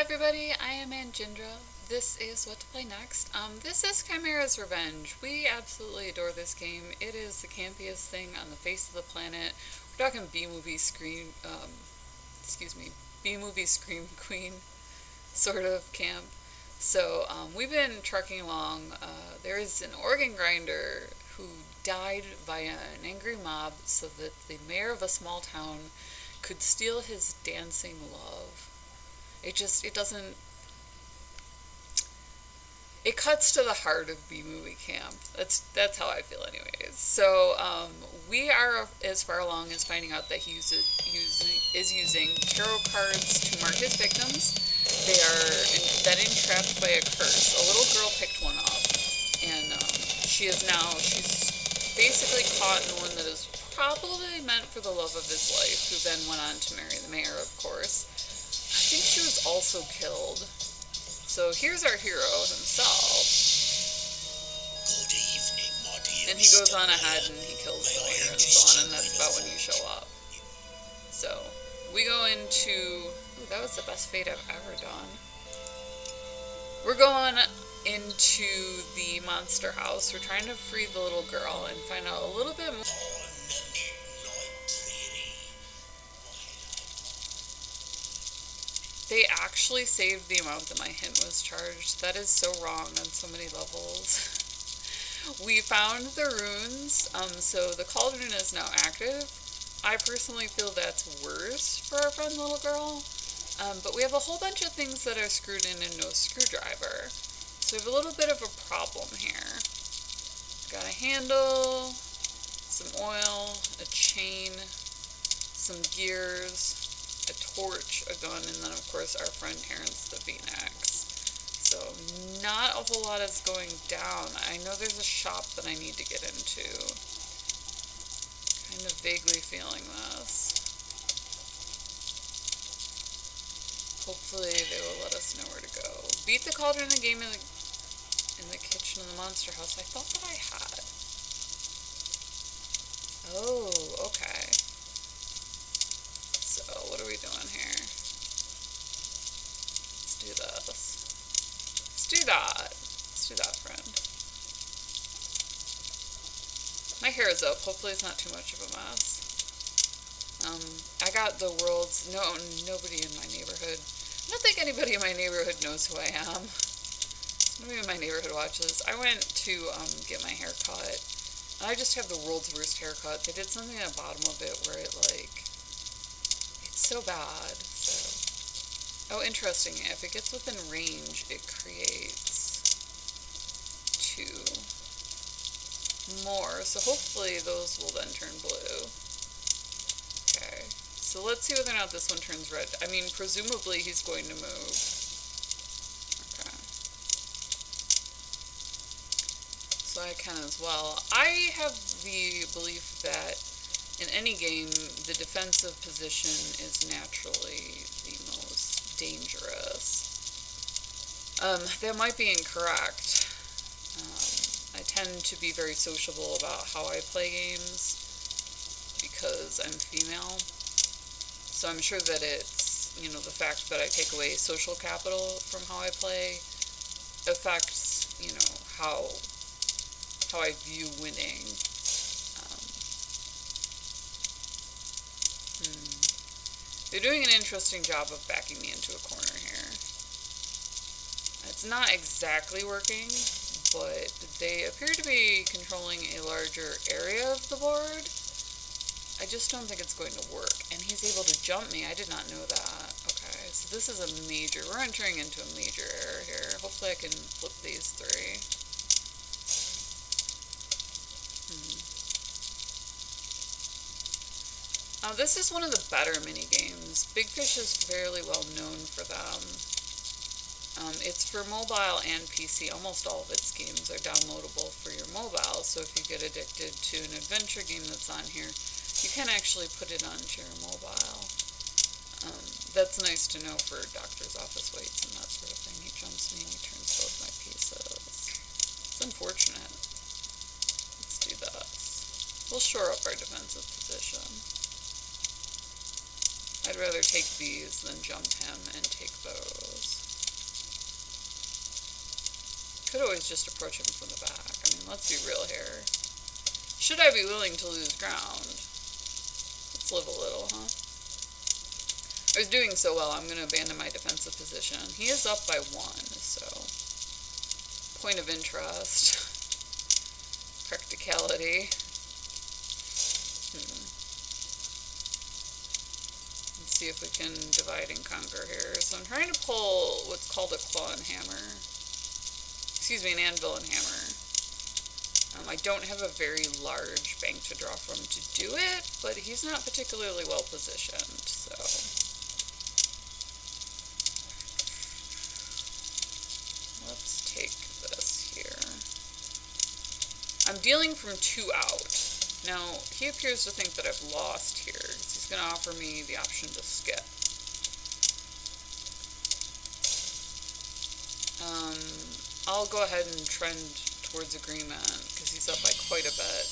everybody, I am Anjindra. This is What to Play Next. This is Chimera's Revenge. We absolutely adore this game. It is the campiest thing on the face of the planet. We're talking B-movie B-movie Scream Queen sort of camp. So, we've been trucking along. There is an organ grinder who died via an angry mob so that the mayor of a small town could steal his dancing love. It doesn't, it cuts to the heart of B-movie camp. That's how I feel anyways. So, we are as far along as finding out that he is using tarot cards to mark his victims. They are then entrapped by a curse. A little girl picked one up, and she's basically caught in one that is probably meant for the love of his life, who then went on to marry the mayor, of course. I think she was also killed. So here's our hero himself. Good evening, my dear. And he goes on ahead and he kills the mayor and so on, and that's about when you show up. So, we go into... Ooh, that was the best fate I've ever done. We're going into the monster house. We're trying to free the little girl and find out a little bit more. They actually saved the amount that my hint was charged. That is so wrong on so many levels. We found the runes, so the cauldron is now active. I personally feel that's worse for our friend little girl. But we have a whole bunch of things that are screwed in and no screwdriver. So we have a little bit of a problem here. Got a handle, some oil, a chain, some gears, a torch, a gun, and then of course our friend Terrence the Pheonix. So not a whole lot is going down. I know there's a shop that I need to get into. Kind of vaguely feeling this. Hopefully they will let us know where to go. Beat the cauldron in the game in the kitchen of the monster house. I thought that I had. Oh, okay. So, what are we doing here? Let's do this. Let's do that. Let's do that, friend. My hair is up. Hopefully it's not too much of a mess. I got the world's... nobody in my neighborhood. I don't think anybody in my neighborhood knows who I am. Nobody in my neighborhood watches. I went to get my hair cut. And I just have the world's worst haircut. They did something at the bottom of it where it, it's so bad. So, oh, interesting. If it gets within range, it creates 2 more. So hopefully those will then turn blue. Okay. So let's see whether or not this one turns red. I mean, presumably he's going to move. Okay. So I can as well. I have the belief that in any game, the defensive position is naturally the most dangerous. That might be incorrect. I tend to be very sociable about how I play games because I'm female. So I'm sure that it's, the fact that I take away social capital from how I play affects, how I view winning. They're doing an interesting job of backing me into a corner here. It's not exactly working, but they appear to be controlling a larger area of the board. I just don't think it's going to work. And he's able to jump me. I did not know that. Okay, so this is we're entering into a major error here. Hopefully I can flip these 3. This is one of the better mini-games. Big Fish is fairly well known for them. It's for mobile and PC. Almost all of its games are downloadable for your mobile, so if you get addicted to an adventure game that's on here, you can actually put it onto your mobile. That's nice to know for doctor's office waits and that sort of thing. He jumps me and he turns both my pieces. It's unfortunate. Let's do this. We'll shore up our defensive position. I'd rather take these than jump him and take those. could always just approach him from the back. I mean, let's be real here. Should I be willing to lose ground? Let's live a little, huh? I was doing so well, I'm going to abandon my defensive position. He is up by 1, so... Point of interest. Practicality. Let's see if we can divide and conquer here. So I'm trying to pull what's called a claw and hammer. Excuse me, an anvil and hammer. I don't have a very large bank to draw from to do it, but he's not particularly well positioned, so... Let's take this here. I'm dealing from 2 out. Now, he appears to think that I've lost here, because he's going to offer me the option to skip. I'll go ahead and trend towards agreement, because he's up by quite a bit,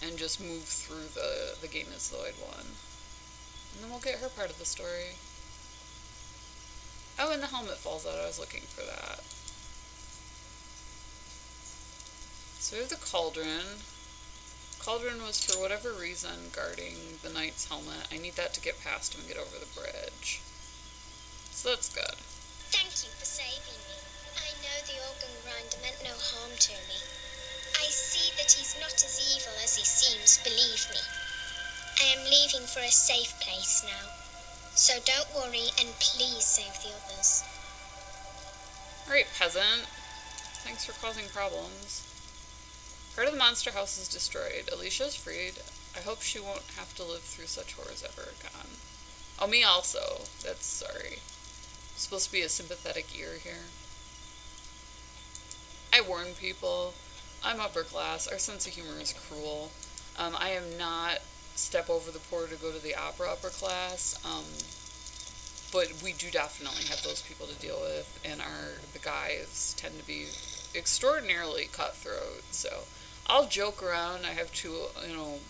and just move through the game as though I'd won. And then we'll get her part of the story. Oh, and the helmet falls out. I was looking for that. So we have the cauldron. Cauldron was, for whatever reason, guarding the knight's helmet. I need that to get past him and get over the bridge. So that's good. Thank you for saving me. I know the organ grinder meant no harm to me. I see that he's not as evil as he seems, believe me. I am leaving for a safe place now. So don't worry and please save the others. Alright, peasant. Thanks for causing problems. Part of the monster house is destroyed. Alicia is freed. I hope she won't have to live through such horrors ever again. Oh, me also. That's sorry. I'm supposed to be a sympathetic ear here. I warn people. I'm upper class. Our sense of humor is cruel. I am not step over the border to go to the opera upper class. But we do definitely have those people to deal with, and the guys tend to be extraordinarily cutthroat. So I'll joke around. I have 2,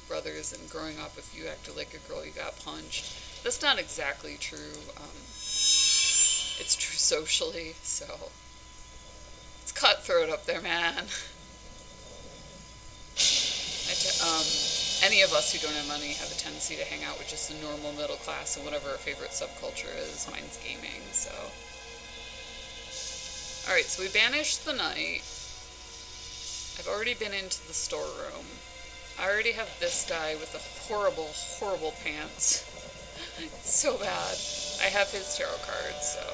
brothers, and growing up, if you acted like a girl, you got punched. That's not exactly true. It's true socially, so it's cutthroat up there, man. Any of us who don't have money have a tendency to hang out with just the normal middle class and whatever our favorite subculture is. Mine's gaming, so. Alright, so we banished the knight. I've already been into the storeroom. I already have this guy with the horrible, horrible pants. It's so bad. I have his tarot cards, so.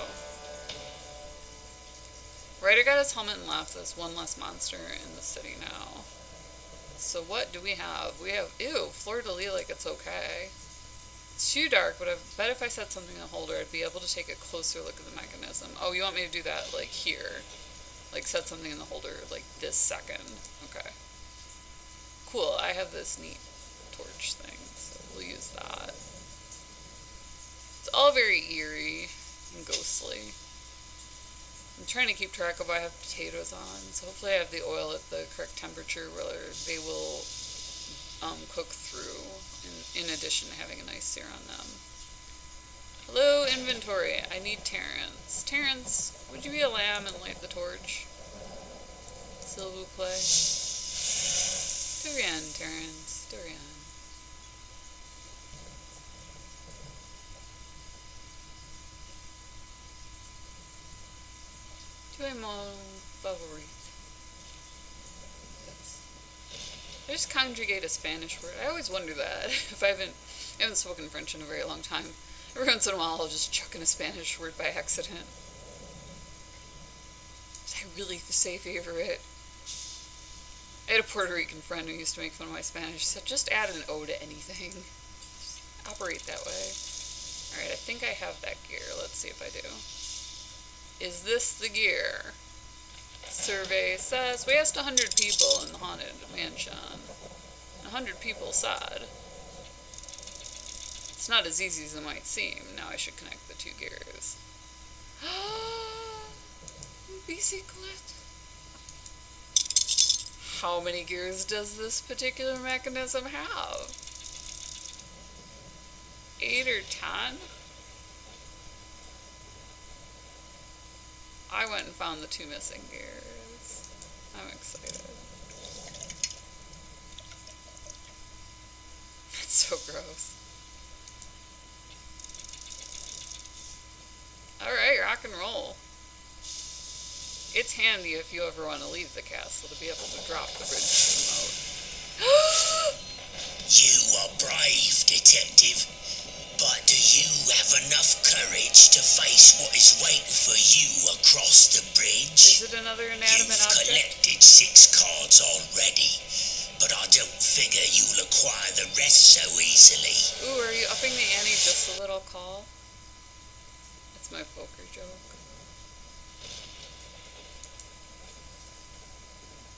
Ryder got his helmet and left. There's 1 less monster in the city now. So what do we have? We have, ew, fleur-de-lis like it's okay. It's too dark, but I bet if I set something in the holder, I'd be able to take a closer look at the mechanism. Oh, you want me to do that, like, here? Like, set something in the holder, like, this second. Okay. Cool, I have this neat torch thing, so we'll use that. It's all very eerie and ghostly. I'm trying to keep track of what I have potatoes on, so hopefully I have the oil at the correct temperature where they will cook through, in addition to having a nice sear on them. Hello, inventory. I need Terrence. Terrence, would you be a lamb and light the torch? S'il vous plaît. De rien, Terrence. De rien. Tu es mon favorite. Yes. I just conjugate a Spanish word. I always wonder that. If I haven't spoken French in a very long time. Every once in a while I'll just chuck in a Spanish word by accident. Did I really say favorite? I had a Puerto Rican friend who used to make fun of my Spanish. He said, just add an O to anything. Just operate that way. Alright, I think I have that gear. Let's see if I do. Is this the gear? Survey says, we asked 100 people in the haunted mansion. 100 people said, it's not as easy as it might seem. Now I should connect the 2 gears. Bicyclette. How many gears does this particular mechanism have? 8 or 10? I went and found the 2 missing gears. I'm excited. It's so gross. Alright, rock and roll. It's handy if you ever want to leave the castle to be able to drop the bridge remote. You are brave, detective. But do you have enough courage to face what is waiting for you across the bridge? Is it another inanimate You've object? collected 6 cards already, but I don't figure you'll acquire the rest so easily. Ooh, are you upping the ante just a little, Call? It's my poker joke.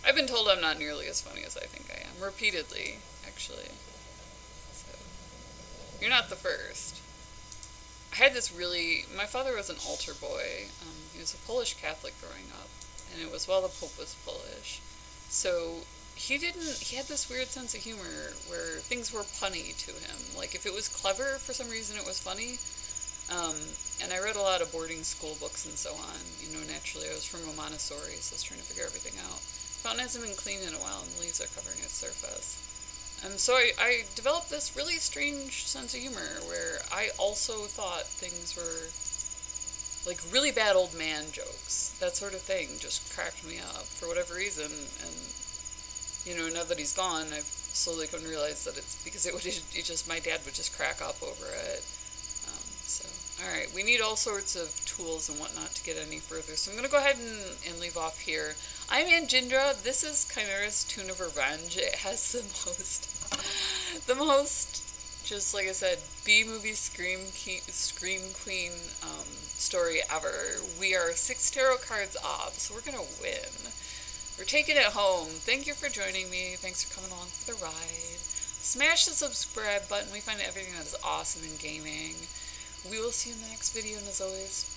I've been told I'm not nearly as funny as I think I am. Repeatedly, actually. So, you're not the first. I had this my father was an altar boy. He was a Polish Catholic growing up, and it was while the Pope was Polish. So, he had this weird sense of humor where things were punny to him. Like, if it was clever, for some reason it was funny. And I read a lot of boarding school books and so on. You know, naturally, I was from a Montessori, so I was trying to figure everything out. Fountain hasn't been cleaned in a while, and the leaves are covering its surface. So I developed this really strange sense of humor, where I also thought things were, like, really bad old man jokes. That sort of thing just cracked me up for whatever reason, and, you know, now that he's gone, I've slowly come to realize that it's because my dad would just crack up over it. Alright, we need all sorts of tools and whatnot to get any further, so I'm going to go ahead and leave off here. I'm Anjindra. This is Chimera's Tune of Revenge. It has the most, just like I said, B-movie Scream Queen story ever. We are 6 tarot cards off, so we're going to win. We're taking it home. Thank you for joining me. Thanks for coming along for the ride. Smash the subscribe button. We find everything that is awesome in gaming. We will see you in the next video, and as always,